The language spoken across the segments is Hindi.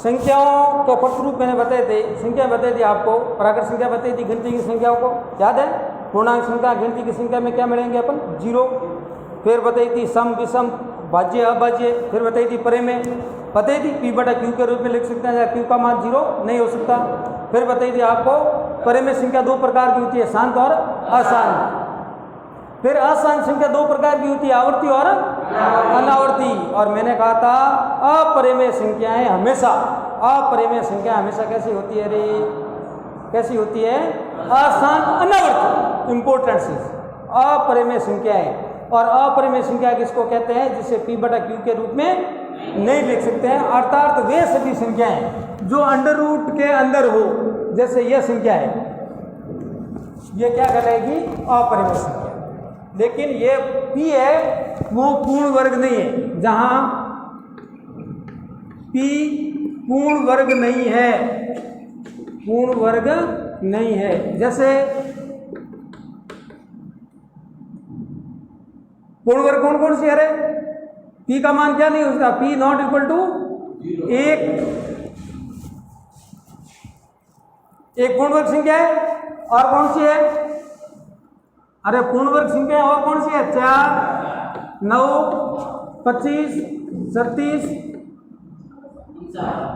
संख्याओं के फलस्वरूप मैंने बताए थे, संख्या बताई थी आपको, प्राकृत संख्या बताई थी, गिनती की संख्याओं को याद है। पूर्णांक संख्या गिनती की संख्या में क्या मिलेंगे अपन 0। फिर बताई थी सम विषम भाज्य अभाज्य। फिर बताई थी परिमेय, बताई थी p बटा q के रूप में लिख सकते हैं या q का मान 0 नहीं हो सकता। फिर बताई थी आपको परिमेय संख्या 2 प्रकार की होती है, शांत और अशांत। फिर अशांत संख्या 2 प्रकार की होती है, आवर्ती और अनावर्ती। और मैंने कहा था अपरिमेय संख्याएं हमेशा, अपरिमेय संख्या हमेशा कैसी होती है रे, कैसी होती है, अशांत अनावर्ती। इंपॉर्टेंट चीज अपरिमेय संख्याएं। और अपरिमेय संख्या किसको कहते हैं, जिसे p बटा q के रूप में नहीं लिख सकते हैं, अर्थात वे सभी संख्याएं जो अंडर रूट के अंदर हो। जैसे यह संख्या है, ये क्या कहलाएगी, अपरिमेय संख्या। लेकिन ये p है वो पूर्ण वर्ग नहीं है। जहां p पूर्ण वर्ग नहीं है, पूर्ण वर्ग नहीं है, जैसे पूर्ण वर्ग कौन कौन सी है, p का मान क्या नहीं हो सकता, p नॉट इक्वल टू 1 पूर्ण वर्ग संख्या है। और कौन सी है, अरे पूर्ण वर्ग संख्या और कौन सी है, 4 9 25 37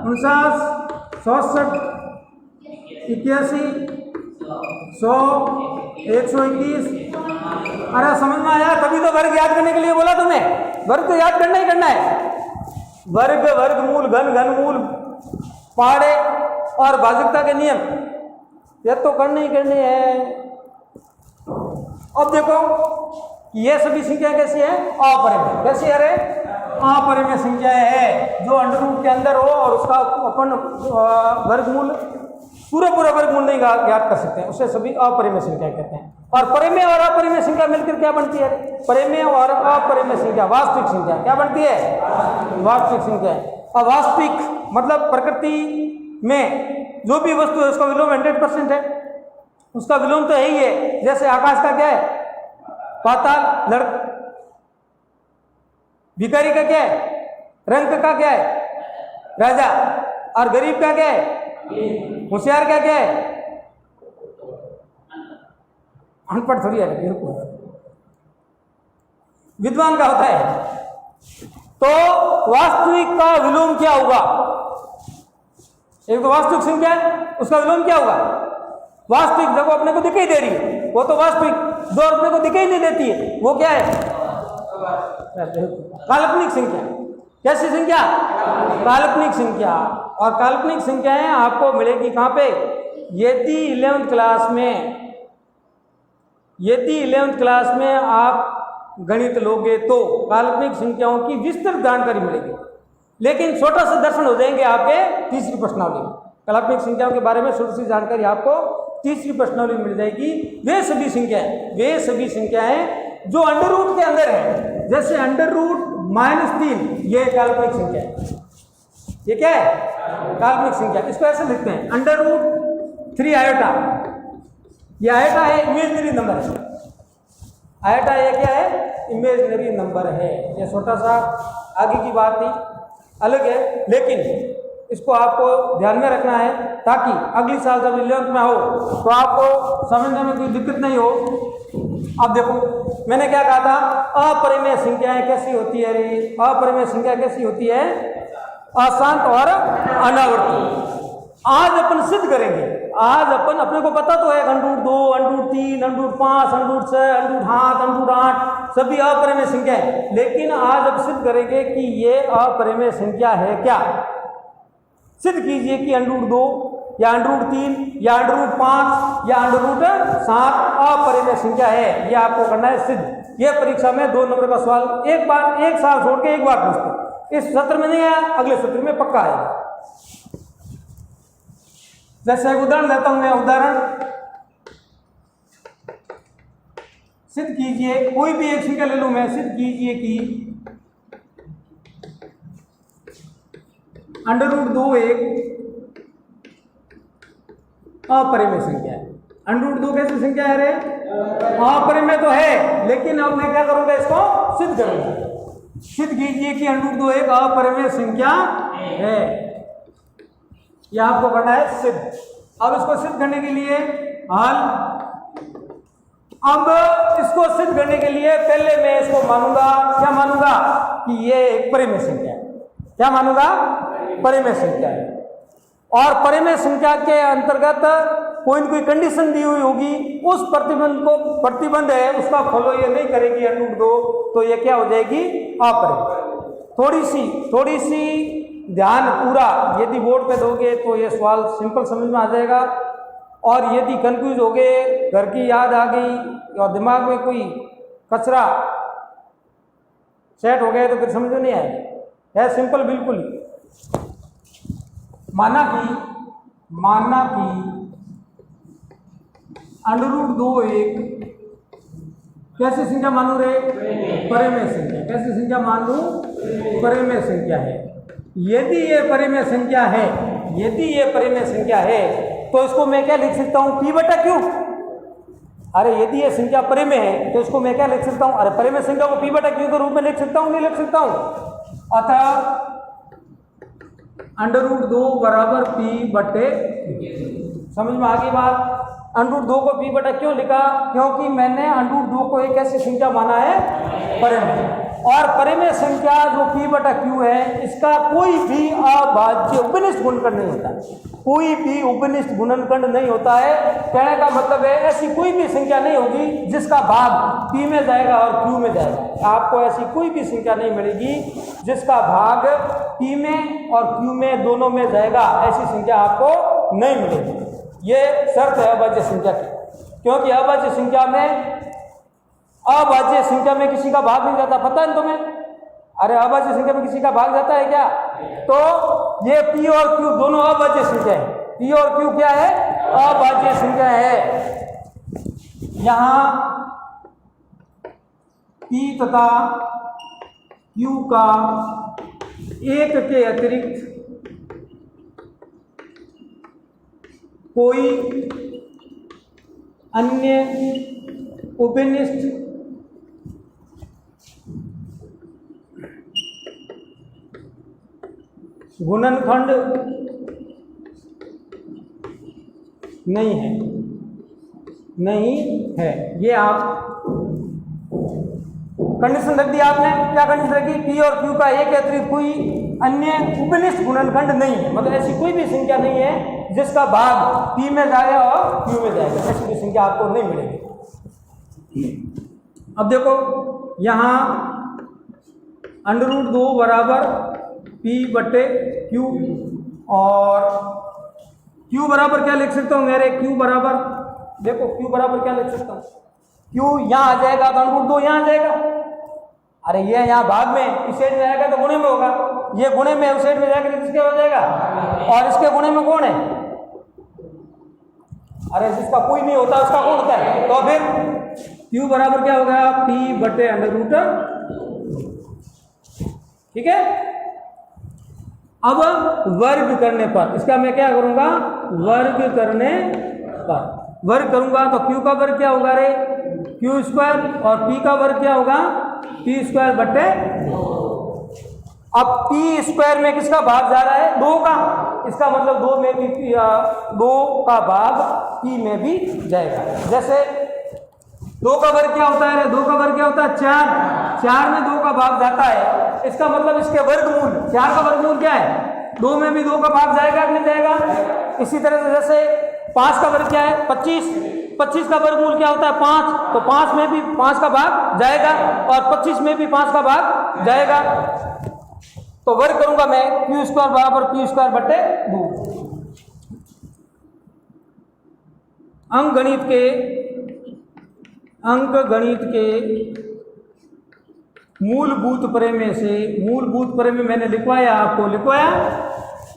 59 67 81 100 121। अरे समझ में आया, तभी तो वर्ग याद करने के लिए बोला तुम्हें। वर्ग तो याद करना ही करना है। वर्ग, वर्गमूल, घन, घनमूल, पहाड़े और भाजकता के नियम ये तो करने ही करने हैं। अब देखो ये सभी संख्या कैसी है, अपरिमेय। कैसी है रे, अपरिमेय संख्या है जो अंडर रूट के अंदर हो और उसका अपन वर्गमूल पूरा वर्गमूल नहीं याद कर सकते हैं, उसे सभी अपरिमेय संख्या कहते हैं। और परिमेय और अपरिमेय संख्या मिलकर क्या बनती है, परिमेय और अपरिमेय संख्या वास्तविक संख्या क्या बनती है, वास्तविक संख्या। और वास्तविक मतलब प्रकृति में जो भी वस्तु है उसका विलोम 100% है, उसका विलोम तो यही है। जैसे आकाश का क्या है, पाताल, भिखारी का क्या है, रंक का क्या है, राजा। और गरीब का क्या है, होशियार का क्या है, अनपढ़ थोड़ी है, विद्वान का होता है। तो वास्तविक का विलोम क्या होगा, एक तो वास्तविक संख्या है, उसका विलोम क्या होगा, वास्तविक देखो अपने को दिखाई दे रही है वो तो वास्तविक, जो अपने को दिखाई नहीं देती है वो क्या है, काल्पनिक संख्या। कैसी संख्या, काल्पनिक संख्या। और काल्पनिक संख्याएं आपको मिलेगी कहां पे, यदि 11th क्लास में, यदि 11th क्लास में आप गणित लोगे तो काल्पनिक संख्याओं की विस्तृत जानकारी मिलेगी। लेकिन छोटा सा दर्शन हो जाएंगे आपके तीसरी प्रश्नावली में। काल्पनिक संख्याओं के बारे में छोटी सी जानकारी आपको तीसरी प्रश्नावली में मिल जाएगी। वे सभी संख्याएं जो अंडर रूट के अंदर है, जैसे अंडर रूट -3 ये काल्पनिक संख्या है। ये क्या है, काल्पनिक संख्या। इसको ऐसे लिखते हैं अंडर रूट 3 आयोटा। ये आयोटा है, इमेजिनरी नंबर है। आयोटा ये क्या है, इमेजिनरी नंबर है। ये छोटा सा आगे की बात थी, अलग है, लेकिन इसको आपको ध्यान में रखना है ताकि अगली साल जब 11th में हो तो आपको समझने में कोई दिक्कत नहीं हो। अब देखो मैंने क्या कहा था, अपरिमेय संख्याएं कैसी होती है रे, अपरिमेय संख्या कैसी होती है, अशांत और अनावर्ती। आज अपन सिद्ध करेंगे, आज अपन, अपने को पता तो है √2, √3, √5, √6, √8 सभी अपरिमेय संख्या है, लेकिन आज अब सिद्ध करेंगे कि ये अपरिमेय संख्या है क्या। सिद्ध कीजिए कि √2 या √3 या √5 या √7 अपरिमेय संख्या है। ये आपको करना है सिद्ध। ये परीक्षा में 2 नंबर का सवाल एक बार, एक साल छोड़ के एक बार पूछते। इस सत्र में नहीं आया, अगले सत्र में पक्का आएगा। जैसे एक उदाहरण देता हूं मैं, उदाहरण सिद्ध कीजिए, कोई भी एक संख्या ले लूं मैं, सिद्ध कीजिए कि √2 एक अपरिमेय संख्या है। √2 कैसी संख्या है रे, अपरिमेय तो है, लेकिन अब मैं क्या करूंगा, इसको सिद्ध करूंगा। सिद्ध कीजिए कि √2 एक अपरिमेय संख्या है। ये आपको करना है सिद्ध। अब इसको सिद्ध करने के लिए हल, अब इसको सिद्ध करने के लिए पहले मैं इसको मानूंगा, क्या मानूंगा कि ये एक परिमेय संख्या है। क्या मानूंगा? परिमेय संख्या है। और परिमेय संख्या के अंतर्गत कोई न कोई कंडीशन दी हुई होगी, उस प्रतिबंध है उसका फॉलो ये नहीं करेगी √2, तो ये क्या हो जाएगी? अपरिमेय। थोड़ी सी ध्यान पूरा, यदि बोर्ड पे दोगे तो ये सवाल सिंपल समझ में आ जाएगा, और यदि कंफ्यूज हो गए, घर की याद आ गई और दिमाग में कोई कचरा सेट हो गया तो फिर समझ में नहीं आएगा। है सिंपल बिल्कुल। माना कि √2 एक कैसी संख्या मानू रे? परिमेय संख्या। कैसी संख्या मान लूं? परिमेय संख्या है। यदि ये परिमेय संख्या है तो इसको मैं क्या लिख सकता हूं? P/Q। अरे यदि ये संख्या परिमेय है तो इसको मैं क्या लिख सकता हूं? अरे परिमेय संख्या को P/Q के रूप में लिख सकता हूं, नहीं लिख सकता हूं? अतः √2 बराबर P/Q। समझ में आ गई बात? √2 को P/Q क्यों लिखा? क्योंकि मैंने √2 को एक ऐसी संख्या माना है परिमेय, और परिमेय संख्या जो P/Q है, इसका कोई भी अभाज्य उपनिष्ठ गुणनखंड नहीं होता। कोई भी उपनिष्ठ गुणनखंड नहीं होता है। कहने का मतलब है ऐसी कोई भी संख्या नहीं होगी जिसका भाग P में जाएगा और Q में जाएगा। आपको ऐसी कोई भी संख्या नहीं मिलेगी जिसका भाग P में और Q में दोनों में जाएगा। ऐसी संख्या आपको नहीं मिलेगी। ये शर्त है अभाज्य संख्या की, क्योंकि अभाज्य संख्या में किसी का भाग नहीं जाता। पता है तुम्हें? अरे अभाज्य संख्या में किसी का भाग जाता है क्या? तो ये P और Q दोनों अभाज्य संख्या है। P और Q क्या है? अभाज्य संख्या है। यहां P तथा Q का एक के अतिरिक्त कोई अन्य उपनिष्ठ गुणनखंड नहीं है। ये आप कंडीशन रख दी आपने। क्या कंडीशन रखी? P और Q का एक अतिरिक्त कोई अन्य उपनिष्ठ गुणनखंड नहीं है। मतलब ऐसी कोई भी संख्या नहीं है जिसका भाग P में जाएगा और Q में जाएगा। ऐसी कोई संख्या आपको नहीं मिलेगी। अब देखो यहां √2 बराबर P/Q, और Q बराबर क्या लिख सकता हूं मेरे? Q बराबर, देखो Q बराबर क्या लिख सकता हूं? Q यहां आ जाएगा तो √2 यहां आ जाएगा। अरे ये यहाँ भाग में इस साइड में आएगा तो गुणे में होगा, ये गुणे में उस साइड में जाकर किसके हो जाएगा? और इसके गुणे में कौन है? अरे जिसका कोई नहीं होता उसका कौन होता है? तो फिर Q बराबर क्या होगा? P/√2। ठीक है। अब वर्ग करने पर इसका मैं क्या करूंगा? वर्ग करने पर वर्ग करूंगा तो Q का वर्ग क्या होगा रे? Q², और P का वर्ग क्या होगा? P²/2। अब P² में किसका भाग जा रहा है? 2 का। इसका मतलब 2 में भी 2 का भाग P में भी जाएगा। जैसे 2 का वर्ग क्या होता है? 2 का वर्ग क्या होता है? 4। 4 में 2 का भाग जाता है। इसका मतलब इसके वर्गमूल, 4 का वर्गमूल क्या है? 2 में भी 2 का भाग जाएगा कि नहीं जाएगा? इसी तरह से जैसे 5 का वर्ग क्या है? 25। 25 का वर्गमूल क्या होता है? 5। तो 5 में भी 5 का भाग जाएगा और 25 में भी 5 का भाग जाएगा। तो वर्ग करूंगा मैं Q² बराबर P²/2। अंकगणित के मूलभूत प्रमेय मैंने लिखवाया, आपको लिखवाया।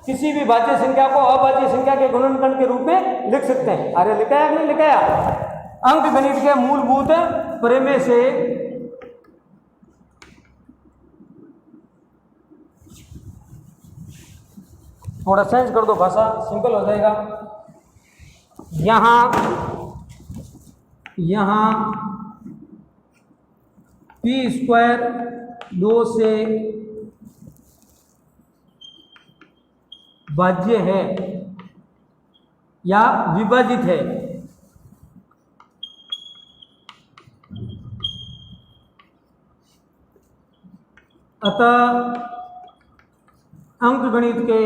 किसी भी भाज्य संख्या को अभाज्य संख्या के गुणनखंड के रूप में लिख सकते हैं। अरे लिखाया कि नहीं लिखाया? अंकगणित के मूलभूत प्रमेय से थोड़ा चेंज कर दो, भाषा सिंपल हो जाएगा। यहाँ P² 2 से भाज्य है या विभाजित है, अतः अंकगणित के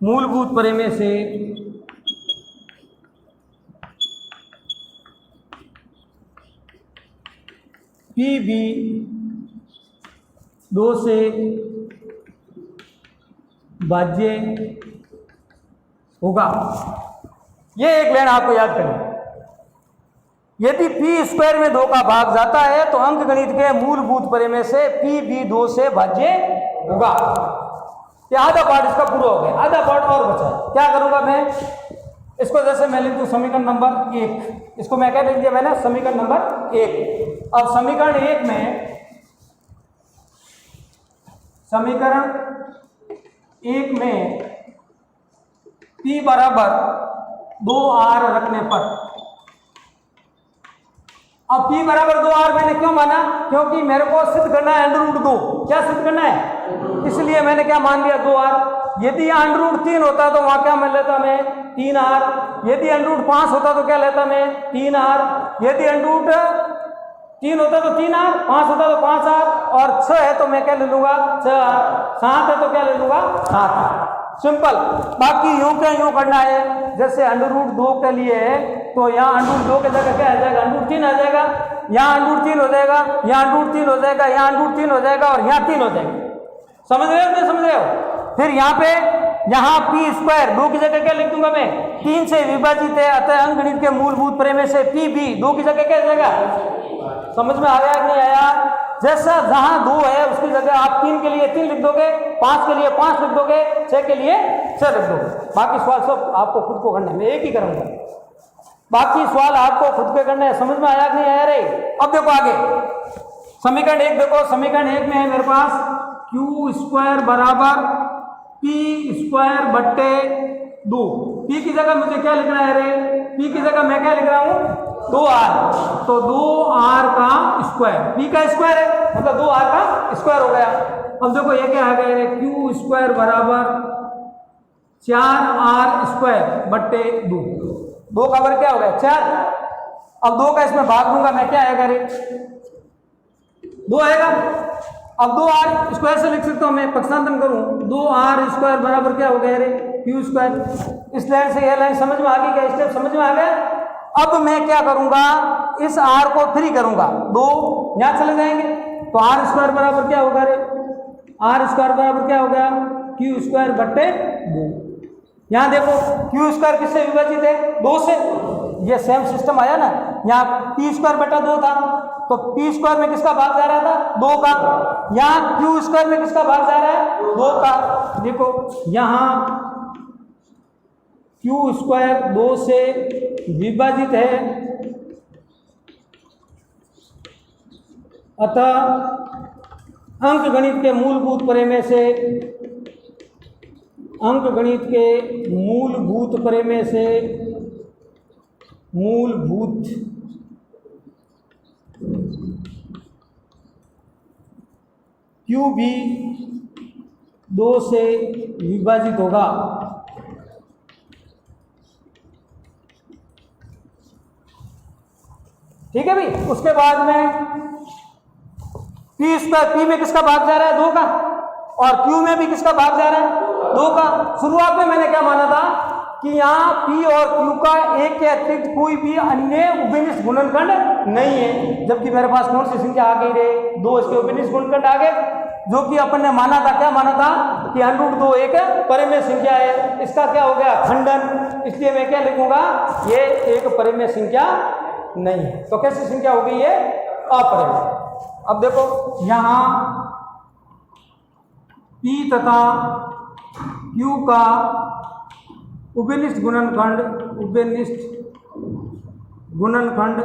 मूलभूत प्रमेय से पी भी 2 से भाज्य होगा। ये एक लाइन आपको याद करनी। यदि पी स्क्वायर में 2 का भाग जाता है तो अंकगणित के मूलभूत प्रमेय से पी भी 2 से भाज्य होगा। ये आधा पार्ट इसका पूरा हो गया, आधा पार्ट और बचा है। क्या करूंगा मैं इसको, जैसे मैं लिख दूं समीकरण नंबर 1, इसको मैं क्या लिख दिया मैंने, समीकरण नंबर 1। अब समीकरण 1 में P बराबर 2R रखने पर, अब P बराबर 2R मैंने क्यों माना, क्योंकि मेरे को सिद्ध करना है √2। क्या सिद्ध करना है, इसलिए मैंने क्या मान लिया 2R। यदि √3 होता तो वहां क्या मान लेता मैं 3R। यदि √5 होता तो क्या लेता मैं 3R। यदि √3 होता तो 3R, 5 होता तो 5R, और 6 है तो मैं क्या ले लूंगा 6R, 7 है तो क्या ले लूंगा 7R। सिंपल। बाकी यूं क्या यूं करना है, जैसे √2 के लिए है तो यहाँ √2 की जगह क्या आ जाएगा, √3 आ जाएगा, यहाँ √3 हो जाएगा, यहाँ √3 हो जाएगा, यहाँ √3 हो जाएगा, और यहाँ 3 हो जाएगा। समझ रहे हो, नहीं समझ रहे हो। फिर यहाँ पे यहाँ पी स्क्वायर 2 की जगह क्या लिख दूंगा मैं, 3 से विभाजित है, अतः अंकगणित के मूलभूत प्रमेय से पी भी 2 की जगह क्या जाएगा। समझ में आया कि नहीं आया। जैसा जहां 2 है उसकी जगह आप 3 के लिए 3 लिख दोगे, 5 के लिए 5 लिख दोगे, 6 के लिए 6 लिख दोगे। बाकी सवाल सब आपको खुद को करना है, मैं एक ही करूंगा, बाकी सवाल आपको खुद के करना है। समझ में आया कि नहीं आया रे। अब देखो आगे समीकरण 1 देखो, समीकरण 1 में है मेरे पास क्यू स्क्वायर बराबर पी स्क्वायर बट्टे 2। पी की जगह मुझे क्या लिखना है रे, पी की जगह मैं क्या लिख रहा हूं 2R, तो 2R का स्क्वायर, पी का स्क्वायर है मतलब 2R का स्क्वायर हो गया। अब देखो ये क्या आ गया रे, क्यू स्क्वायर बराबर 4R स्क्वायर बट्टे 2। 2 का वर्ग क्या हो गया 4। अब 2 का इसमें भाग दूंगा मैं, क्या आएगा रे 2 आएगा। अब 2R स्क्वायर से लिख सकता हूं मैं, पक्षांतरण करूं 2R स्क्वायर बराबर क्या हो गया रे क्यू स्क्वायर। इस लाइन से यह लाइन समझ में आ गई क्या, स्टेप समझ में आ गया। अब मैं क्या करूंगा, इस R को 3 करूंगा, 2 यहां चले जाएंगे तो R स्क्वायर बराबर क्या होगा रे, R स्क्वायर बराबर क्या हो गया क्यू स्क्वायर बट्टे 2। यहां देखो क्यू स्क्वायर किससे विभाजित है 2 से, ये सेम सिस्टम आया ना। यहाँ पी स्क्वायर बटा 2 था तो पी स्क्वायर में किसका भाग जा रहा था 2 का, यहाँ क्यू स्क्वायर में किसका भाग जा रहा है 2 का। देखो यहाँ क्यू स्क्वायर 2 से विभाजित है, अतः अंकगणित के मूलभूत प्रमेय से, अंकगणित के मूलभूत प्रमेय से मूलभूत क्यू भी 2 से विभाजित होगा। ठीक है भाई। उसके बाद में पी स्क्वायर, पी में किसका भाग जा रहा है 2 का, और क्यू में भी किसका भाग जा रहा है 2 का। शुरुआत में मैंने क्या माना था कि यहाँ पी और क्यू का एक के अतिरिक्त कोई भी अन्य उभयनिष्ठ गुणनखंड नहीं है, जबकि मेरे पास कौन सी संख्या आ गई रे 2, इसके उभयनिष्ठ गुणनखंड आ गए, जो कि अपन ने माना था, क्या माना था कि √2 एक परिमेय संख्या है। इसका क्या हो गया खंडन, इसलिए मैं क्या लिखूंगा ये एक परिमेय संख्या नहीं है। तो कैसी संख्या हो गई ये अपरिमेय। अब देखो यहाँ P तथा Q का उभयनिष्ठ गुणनखंड, उभयनिष्ठ गुणनखंड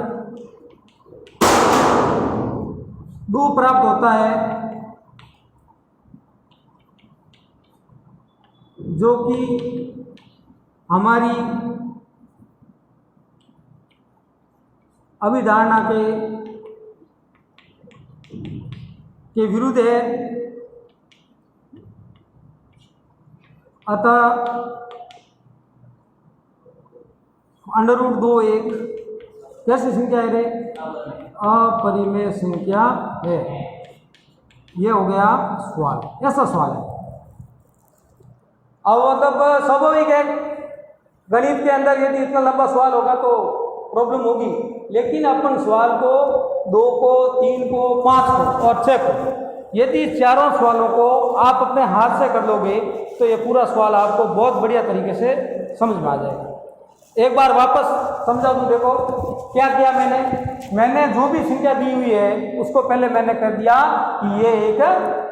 2 प्राप्त होता है, जो कि हमारी अभिधारणा के विरुद्ध है। अतः अंडर रूट 2 एक कैसी संख्या है रे? अपरिमेय संख्या है। ये हो गया सवाल, ऐसा सवाल है। अब मतलब स्वाभाविक है, गणित के अंदर यदि इतना लंबा सवाल होगा तो प्रॉब्लम होगी, लेकिन अपन सवाल को 2 को 3 को 5 को और 6 को, यदि चारों सवालों को आप अपने हाथ से कर लोगे तो ये पूरा सवाल आपको बहुत बढ़िया तरीके से समझ में आ जाएगा। एक बार वापस समझा दूँ। देखो क्या किया मैंने जो भी संख्या दी हुई है उसको पहले मैंने कर दिया कि ये एक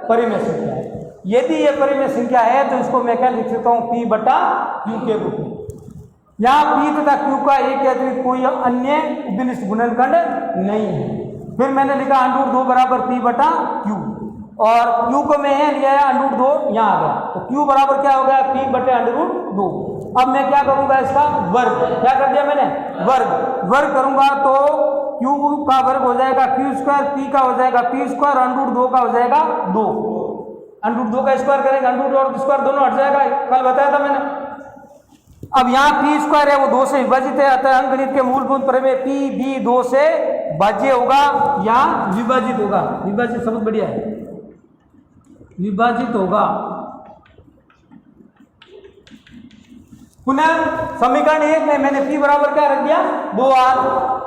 परिमेय संख्या है। यदि ये परिमेय संख्या है तो इसको मैं क्या लिख सकता हूँ? P बटा Q के रूप में। यहाँ P तथा Q का एक के अतिरिक्त कोई अन्य उपनिष्ठ गुणनखंड नहीं है। फिर मैंने लिखा अंडर 2 बराबर P बटा Q, और Q को मैं यहाँ लिया अंडर 2 यहाँ आ गया, तो Q बराबर क्या हो गया? P बटे अंडर 2। अब मैं क्या करूंगा? इसका वर्ग। क्या कर दिया मैंने? वर्ग करूंगा तो Q का वर्ग हो जाएगा Q स्क्वायर, P का हो जाएगा P स्क्वायर, अंडर 2 का हो जाएगा 2। अंडर 2 का स्क्वायर करेंगे, अंडर 2 और स्क्वायर दोनों हट जाएगा, कल बताया था मैंने। अब यहाँ P स्क्वायर है वो 2 से विभाजित है, अतः अंकगणित के मूलभूत प्रमेय P भी 2 से भाज्य होगा या विभाजित होगा। विभाजित शब्द बढ़िया है, विभाजित होगा। पुनः समीकरण 1 में मैंने P बराबर क्या रख दिया? 2R,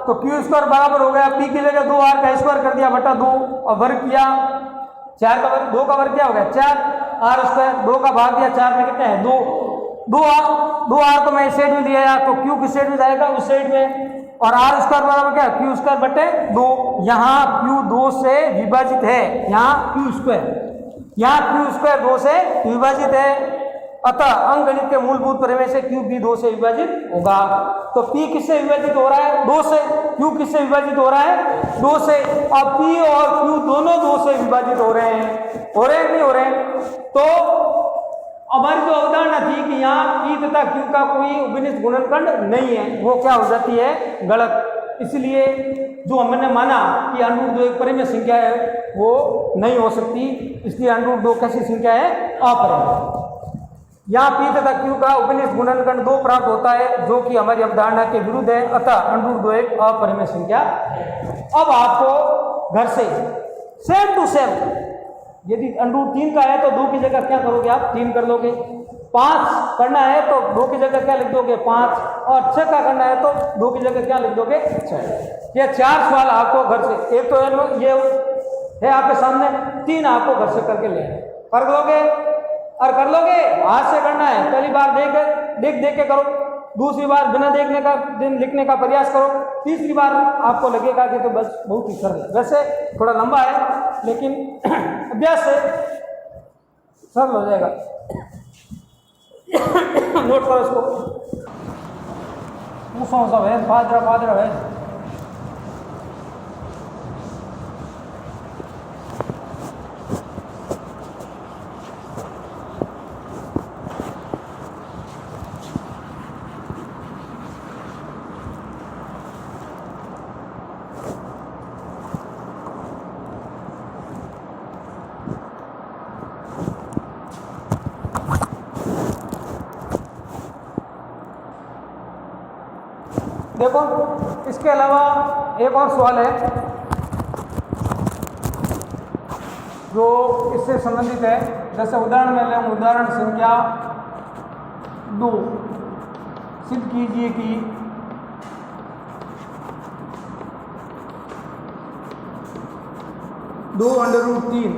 तो Q स्क्वायर बराबर हो गया P की जगह 2R का स्क्वायर कर दिया बटा 2 और वर्ग किया। 4 का वर्ग, 2 का वर्ग क्या हो गया? 4R स्क्वायर, 2 का भाग दिया 4 में कितने हैं? 2R को मैं इस साइड में दिया तो Q किस साइड में जाएगा? उस साइड में, और R स्क्वायर बराबर क्या? Q स्क्वायर बटे 2। यहाँ Q 2 से विभाजित है, यहाँ Q स्क्वायर 2 से विभाजित है, अतः अंकगणित के मूलभूत प्रमेय से Q भी 2 से विभाजित होगा। तो P किससे विभाजित हो रहा है? 2 से। Q किससे विभाजित हो रहा है? 2 से। अब P और Q दोनों 2 से विभाजित हो रहे हैं, नहीं हो रहे हैं? तो हमारी जो अवधारणा थी कि यहाँ P तथा Q का कोई उपनिष्ठ गुणनखंड नहीं है, वो क्या हो जाती है? गलत। इसलिए जो हमने माना कि अंडर 2 एक परिमेय संख्या है वो नहीं हो सकती, इसलिए अंडर 2 कैसी संख्या है? अपरिमेय। यहाँ P तथा Q का उपनिष्ठ गुणनखंड 2 प्राप्त होता है, जो कि हमारी अवधारणा के विरुद्ध है, अतः अंडर 2 एक अपरिमेय संख्या है। अब आपको घर से सेम टू सेम, यदि अंडर 3 का है तो 2 की जगह क्या करोगे आप? 3 कर लोगे। 5 करना है तो 2 की जगह क्या लिख दोगे? 5, और 6 का करना है तो 2 की जगह क्या लिख दोगे? 6। ये 4 सवाल आपको घर से, एक तो ये है आपके सामने, 3 आपको घर से करके ले कर लोगे, और कर लोगे हाथ से करना है। पहली बार देख के करो, दूसरी बार बिना देखने का लिखने का प्रयास करो, तीसरी बार आपको लगेगा कि तो बस बहुत ही सरल है। वैसे थोड़ा लंबा है लेकिन अभ्यास से सरल हो जाएगा। नोट करो इसको। पूछो सब है, फादरा है। देखो इसके अलावा एक और सवाल है जो इससे संबंधित है। जैसे उदाहरण में लें, उदाहरण संख्या 2, सिद्ध कीजिए कि दो अंडर रूट 3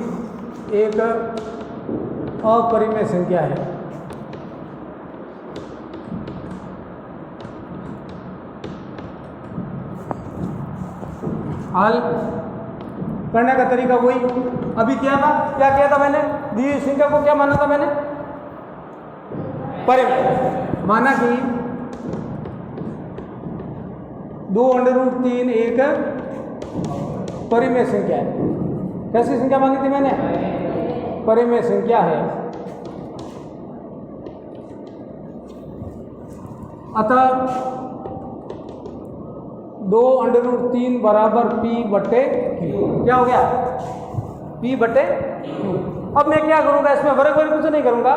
एक अपरिमेय संख्या है। हल करने का तरीका वही अभी क्या किया था मैंने? दी संख्या को क्या माना था मैंने? परिमेय माना कि 2 अंडर रूट 3 एक परिमेय संख्या है। कैसी संख्या मानी थी मैंने? परिमेय संख्या है। अतः 2 अंडर रूट 3 बराबर P बटे Q। क्या हो गया? P बटे Q। अब मैं क्या करूंगा? इसमें वर्ग कुछ नहीं करूंगा,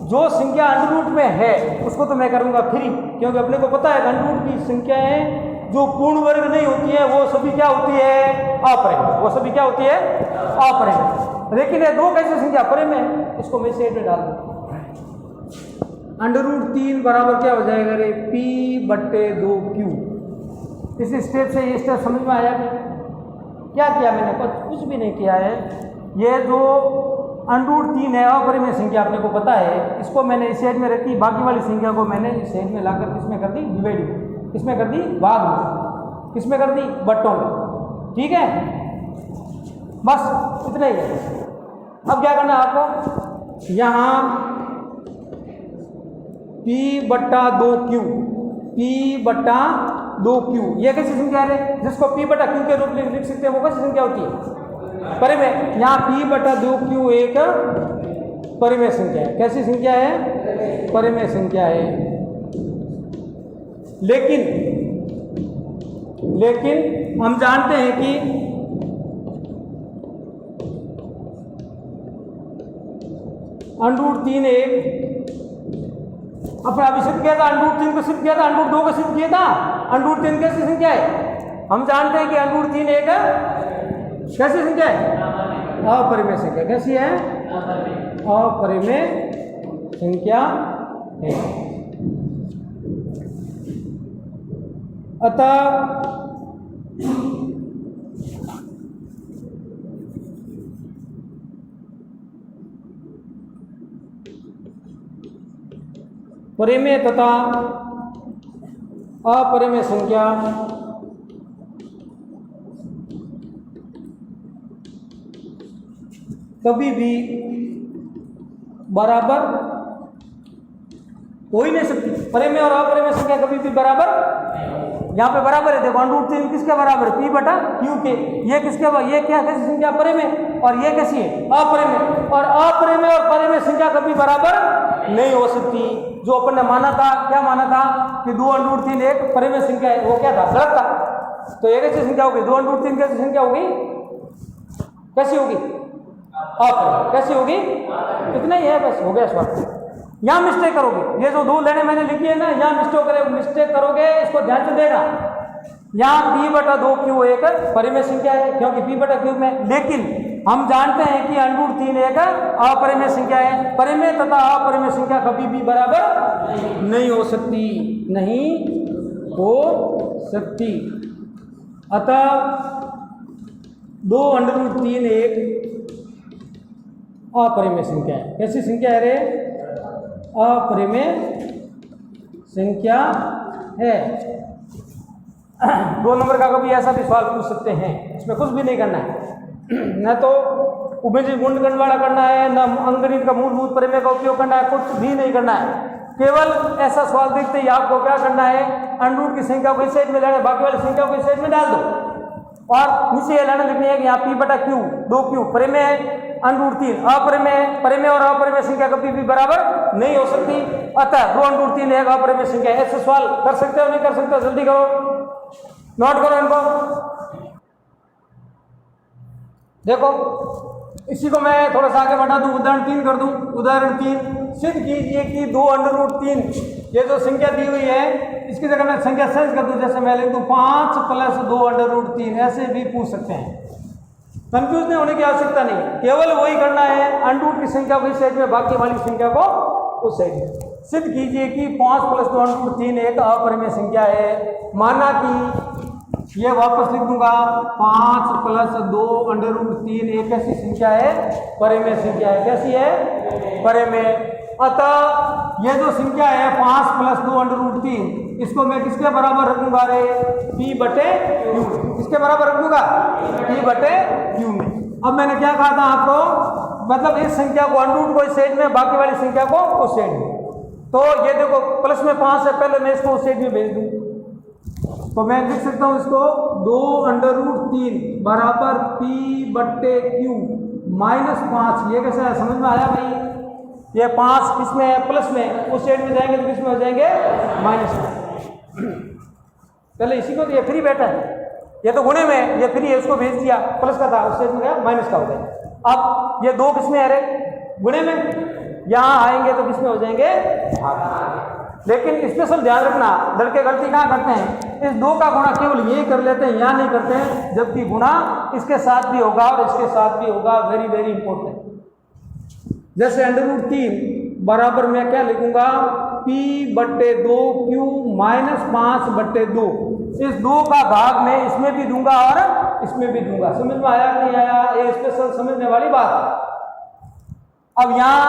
जो संख्या अंडर रूट में है उसको तो मैं करूँगा फ्री, क्योंकि अपने को पता है अंडर रूट की संख्याएं जो पूर्ण वर्ग नहीं होती है वो सभी क्या होती है, अपरिमेय। वो सभी क्या होती है, अपरिमेय। लेकिन ये दो कैसे संख्या अपरिमेय, इसको मैं सेट में डाल दूँ। अंडर रूट 3 बराबर क्या हो जाएगा रे, p/2q। इस स्टेप से ये स्टेप समझ में आया क्या किया मैंने, कुछ भी नहीं किया है। ये जो अंडर रूट 3 है अपरिमेय संख्या अपने को पता है, इसको मैंने इस साइड में रखी, बाकी वाली संख्या को मैंने इस साइड में लाकर किसमें कर दी, डिवाइड। किसमें कर दी, भाग में। किसमें कर दी, बट्टों में। ठीक है, बस इतना ही है। अब क्या करना है आपको, यहाँ p/2q, p/2q ये कैसी संख्या है, जिसको p/q के रूप में लिख सकते हैं, वो कैसी संख्या होती है, परिमेय। यहाँ p/2q एक परिमेय संख्या है। कैसी संख्या है, परिमेय संख्या है। लेकिन हम जानते हैं कि अंडर रूट 3 एक अपने अभी सिद्ध किया था, अंडर रूट 3 को सिद्ध किया था, अंडर रूट 2 को सिद्ध किया था। अंडर रूट 3 कैसी संख्या है, हम जानते हैं कि अंडर रूट 3 एक कैसी संख्या है, अपरिमेय संख्या। कैसी है, अपरिमेय संख्या है। अतः परिमेय तथा अपरिमेय संख्या कभी भी बराबर हो ही नहीं सकती। परिमेय और अपरिमेय संख्या कभी भी बराबर, यहाँ पे बराबर है, देखो अंडर रूट 3 किसके बराबर है, p/q के। ये किसके, ये क्या कैसी संख्या, परिमेय, और ये कैसी है, अपरिमेय। और अपरिमेय और परिमेय संख्या कभी बराबर नहीं हो सकती। जो अपन ने माना था, क्या माना था कि 2 अंडर रूट 3 एक परिमेय संख्या है, वो क्या था, गलत था। तो ये कैसी संख्या होगी, 2 अंडर रूट 3 कैसी संख्या होगी, कैसी होगी, अपरिमेय। कैसी होगी, इतना ही है, बस हो गया सवाल। यहाँ मिस्टेक करोगे, ये जो 2 लाइनें मैंने लिखी है ना, यहाँ मिस्टेक करोगे, इसको ध्यान से देना। यहाँ p/2q एक परिमेय संख्या है, क्योंकि p/q में। लेकिन हम जानते हैं कि अंडर रूट 3 एक अपरिमेय संख्या है। परिमेय तथा अपरिमेय संख्या कभी भी बराबर नहीं हो सकती, नहीं हो सकती। अतः 2 अंडर रूट 3 एक अपरिमेय संख्या है। कैसी संख्या है रे, अपरिमेय संख्या है। 2 नंबर का कभी ऐसा भी सवाल पूछ सकते हैं, इसमें कुछ भी नहीं करना है, न तो उभयनिष्ठ गुणनखंड वाला करना है, न अंकगणित का मूलभूत परिमेय का उपयोग करना है, कुछ भी नहीं करना है। केवल ऐसा सवाल देखते ही आपको क्या करना है, अंडर रूट की संख्या को इस साइड में लेना, बाकी वाली संख्या को इस साइड में डाल दो, और नीचे ये लाइन लिखनी है कि यहाँ p/q 2q परिमेय है, अंडर रूट 3 अपरिमेय। परिमेय और अपरिमेय संख्या कभी भी बराबर नहीं हो सकती। अतः 2 अंडर रूट 3 एक अपरिमेय संख्या। ऐसे सवाल कर सकते हो, नहीं कर सकते हो, जल्दी करो, नोट करो इनको। देखो इसी को मैं थोड़ा सा आगे बढ़ा दूं, उदाहरण 3 कर दूं। उदाहरण 3, सिद्ध कीजिए कि 2 अंडर रूट 3 ये जो संख्या दी हुई है, इसकी जगह मैं संख्या चेंज कर दूं, जैसे मैं लिख दूं 5 + 2 अंडर रूट 3। ऐसे भी पूछ सकते हैं, कंफ्यूज नहीं होने की आवश्यकता नहीं, केवल वही करना है, अंडर रूट की संख्या को इस साइड में, बाकी वाली संख्या को उस साइड में। सिद्ध कीजिए कि 5 + 2 अंडर रूट 3 एक अपरिमेय संख्या है। माना कि ये वापस लिख दूंगा, 5 + 2 अंडर रूट 3 एक ऐसी संख्या है, परिमेय संख्या है। कैसी है, परिमेय। अतः ये जो संख्या है 5 + 2 अंडर रूट 3, इसको मैं किसके बराबर रखूंगा रे, p/q। किसके बराबर रखूंगा, p/q में। अब मैंने क्या कहा था आपको, मतलब इस संख्या को अंडर रूट को इस साइड में, बाकी वाली संख्या को उस साइड में। तो ये देखो प्लस में 5 है, पहले मैं इसको उस साइड में भेज दूं, तो मैं लिख सकता हूं इसको 2 अंडर रूट 3 बराबर p/q -5। ये कैसा है, समझ में आया भाई? ये 5 किस में है, प्लस में, उस साइड में जाएंगे तो किस में हो जाएंगे, माइनस में। पहले इसी को, ये फ्री बैठा है, ये तो गुणे में, ये फ्री है, उसको भेज दिया, प्लस का था, उस साइड में गया माइनस का हो गया। अब ये 2 किस में है रे, गुणे में, यहाँ आएंगे तो किसमें हो जाएंगे, लेकिन स्पेशल ध्यान रखना, लड़के गलती कहाँ करते हैं, इस 2 का गुणा केवल ये कर लेते हैं, यहाँ नहीं करते हैं, जबकि गुणा इसके साथ भी होगा और इसके साथ भी होगा। Very very important. जैसे √3 बराबर मैं क्या लिखूंगा, P/2 Q -5/2। इस 2 का भाग मैं इसमें भी दूंगा और इसमें भी दूंगा। समझ में आया नहीं आया, ये स्पेशल समझने वाली बात है। अब यहाँ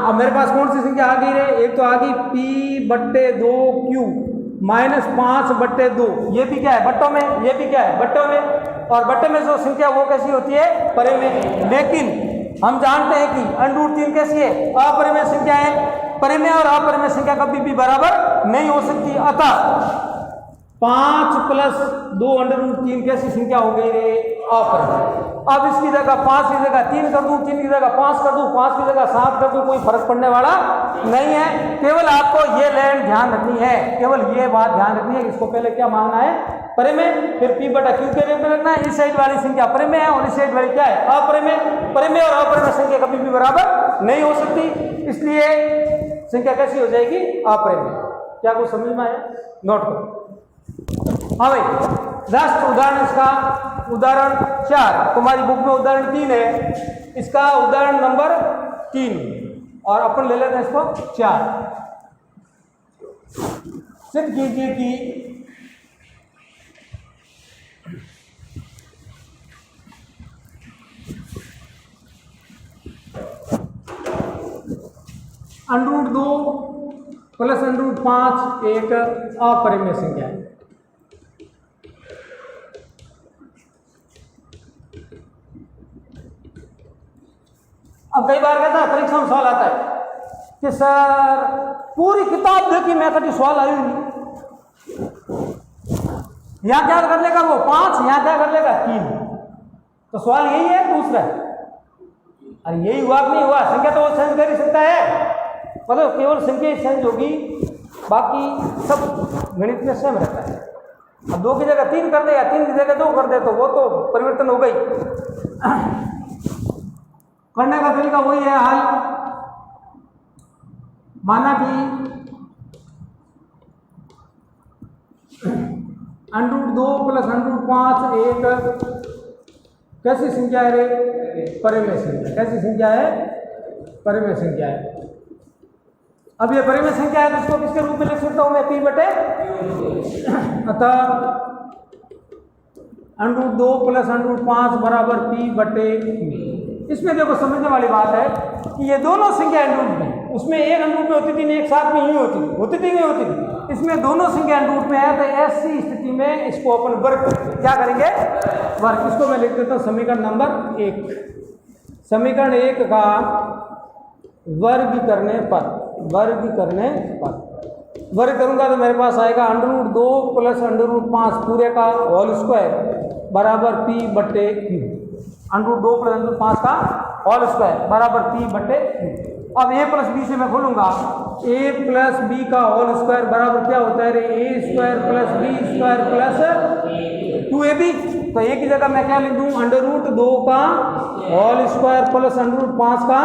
अब मेरे पास कौन सी संख्या आ गई रे, एक तो आ गई P/2 Q -5/2। ये भी क्या है, बट्टों में, ये भी क्या है, बट्टों में। और बट्टे में जो संख्या वो कैसी होती है, परे में। लेकिन हम जानते हैं कि √3 कैसी है, अपरिमेय संख्या है। परिमेय और अपरिमेय संख्या कभी भी बराबर नहीं हो सकती। अतः 5 + 2 √3 कैसी संख्या हो गई रे, अपरिमेय। अब इसकी जगह 5 की जगह 3 कर दूं, 3 की जगह 5 कर दूं, 5 की जगह 7 कर दूं, कोई फर्क पड़ने वाला नहीं है। केवल आपको ये लाइन ध्यान रखनी है, केवल ये बात ध्यान रखनी है कि इसको पहले क्या मांगना है, परिमेय, फिर P/Q के रूप में रखना है। इस साइड वाली संख्या परिमेय है और इस साइड वाली क्या है, अपरिमेय। परिमेय और अपरिमेय संख्या कभी भी बराबर नहीं हो सकती, इसलिए संख्या कैसी हो जाएगी, अपरिमेय। क्या कुछ समझ में आया, नोट करो। हाँ भाई, लास्ट उदाहरण इसका, उदाहरण 4। तुम्हारी बुक में उदाहरण 3 है, इसका उदाहरण नंबर 3 और अपन ले लेते हैं इसको 4। सिद्ध कीजिए कि √2 + √5 एक अपरिमेय संख्या है। अब कई बार कहता है परीक्षा में सवाल आता है कि सर पूरी किताब देखी मैं कभी सवाल आई नहीं, यहाँ क्या कर लेगा वो 5, यहाँ क्या कर लेगा 3। तो सवाल यही है, दूसरा है। अरे यही हुआ कि नहीं हुआ, संख्या तो वो चेंज कर ही सकता है, मतलब केवल संख्या चेंज होगी, बाकी सब गणित में सेम रहता है। अब 2 की जगह 3 कर दे या 3 की जगह 2 कर दे तो वो तो परिवर्तन हो गई। करने का तरीका वही है, हल माना कि √2 + √5 एक कैसी संख्या है रे, परिमेय संख्या। कैसी संख्या है, परिमेय संख्या है। अब ये परिमेय संख्या है तो इसको किसके रूप में लिख सकता हूं मैं, P/। अतः √2 + √5 बराबर P/Q। इसमें देखो समझने वाली बात है कि ये दोनों संख्या √2 में, उसमें एक √2 में होती थी, नहीं एक साथ में ही होती थी नहीं होती थी। इसमें दोनों संख्या √2 में है, तो ऐसी स्थिति में इसको अपन वर्ग करेंगे। क्या करेंगे, वर्ग। इसको मैं लिख देता हूँ समीकरण नंबर 1। समीकरण 1 का वर्ग करने पर, वर्ग करूंगा तो मेरे पास आएगा √2 + √5 पूरे का होल स्क्वायर बराबर P/Q। √2 + √5 का होल स्क्वायर बराबर P/Q। अब a + b से मैं खोलूंगा, a + b का होल स्क्वायर बराबर क्या होता है रे, a² + b² + 2ab। तो a की जगह मैं क्या लिख दूं, √2 का होल स्क्वायर + √5 का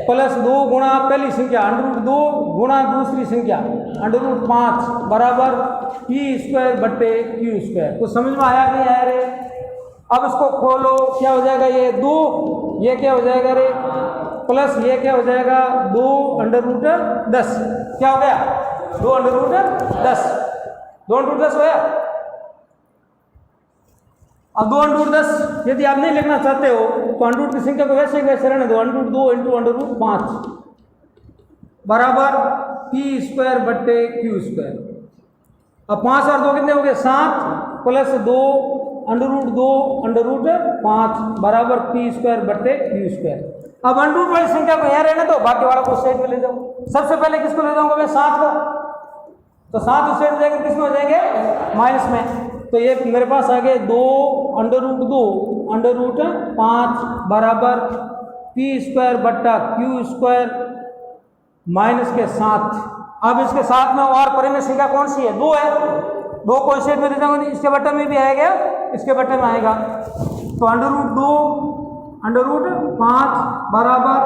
+2 गुणा पहली संख्या √2 गुणा दूसरी संख्या √5 बराबर P²/Q²। तो समझ में आया नहीं आया रे। अब इसको खोलो, क्या हो जाएगा, ये 2, ये क्या हो जाएगा रे, प्लस ये क्या हो जाएगा 2 √10। क्या हो गया, 2 √10, 2 √10 हो गया। अब 2 √10 यदि आप नहीं लिखना चाहते हो तो √2 की संख्या को वैसे ही वैसे रहने दो, √2 × √5 बराबर P²/Q²। अब 5 और 2 कितने हो गए, 7 + 2 √2 × √5 बराबर P²/Q²। अब √2 वाली संख्या को यहाँ रहने दो, बाकी वाला को साइड में ले जाओ। सबसे पहले किसको ले जाऊंगा मैं, 7 को, तो 7 उस साइड में जाएंगे, किस में हो जाएंगे, माइनस में। तो ये मेरे पास आ गए 2 √2 × √5 बराबर P²/Q² माइनस के 7। अब इसके साथ में और परिमेय संख्या कौन सी है, 2 है, 2 को इस साइड में ले जाऊंगा, इसके बटन में भी आएगा, इसके बटन में आएगा। तो √2 √5 बराबर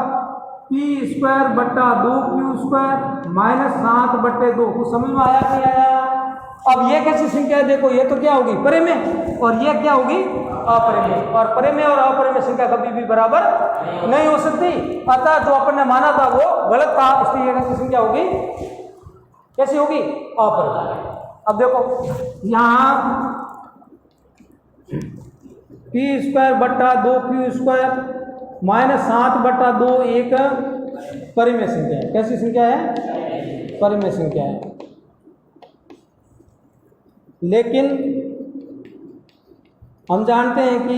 p² बट्टा 2q² माइनस 7/2। कुछ समझ में आया नहीं आया? अब ये कैसी संख्या है? देखो ये तो क्या होगी, परिमेय, और ये क्या होगी, अपरिमेय। और परिमेय और अपरिमेय संख्या कभी भी बराबर नहीं हो सकती। अतः जो अपन ने माना था वो गलत था, इसलिए ये संख्या होगी कैसी होगी, अपरिमेय। अब देखो यहाँ p² बट्टा 2q² माइनस 7/2 एक परिमेय संख्या है। कैसी संख्या है? परिमेय संख्या है। लेकिन हम जानते हैं कि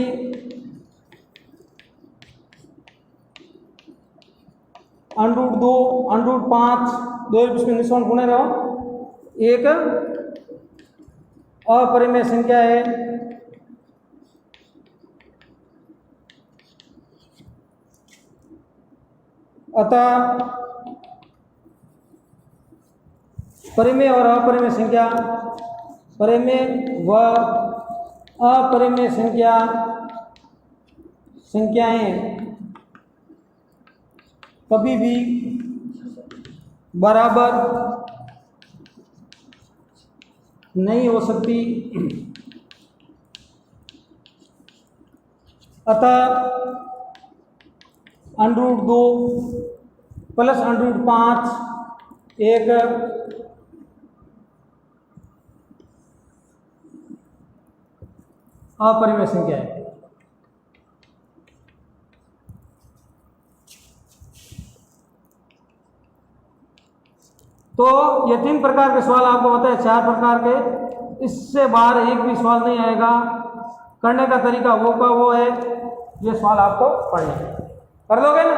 √2, √5 दो इसमें निशान गुणे रहो, एक अपरिमेय संख्या है। अतः परिमेय और अपरिमेय संख्या, परिमेय व अपरिमेय संख्याएं कभी भी बराबर नहीं हो सकती। अतः √2 प्लस √5 एक अपरिमेय संख्या है। तो ये 3 प्रकार के सवाल आपको बताए, 4 प्रकार के, इससे बाहर एक भी सवाल नहीं आएगा। करने का तरीका वो का वो है, ये सवाल आपको पढ़ना है, कर दोगे ना?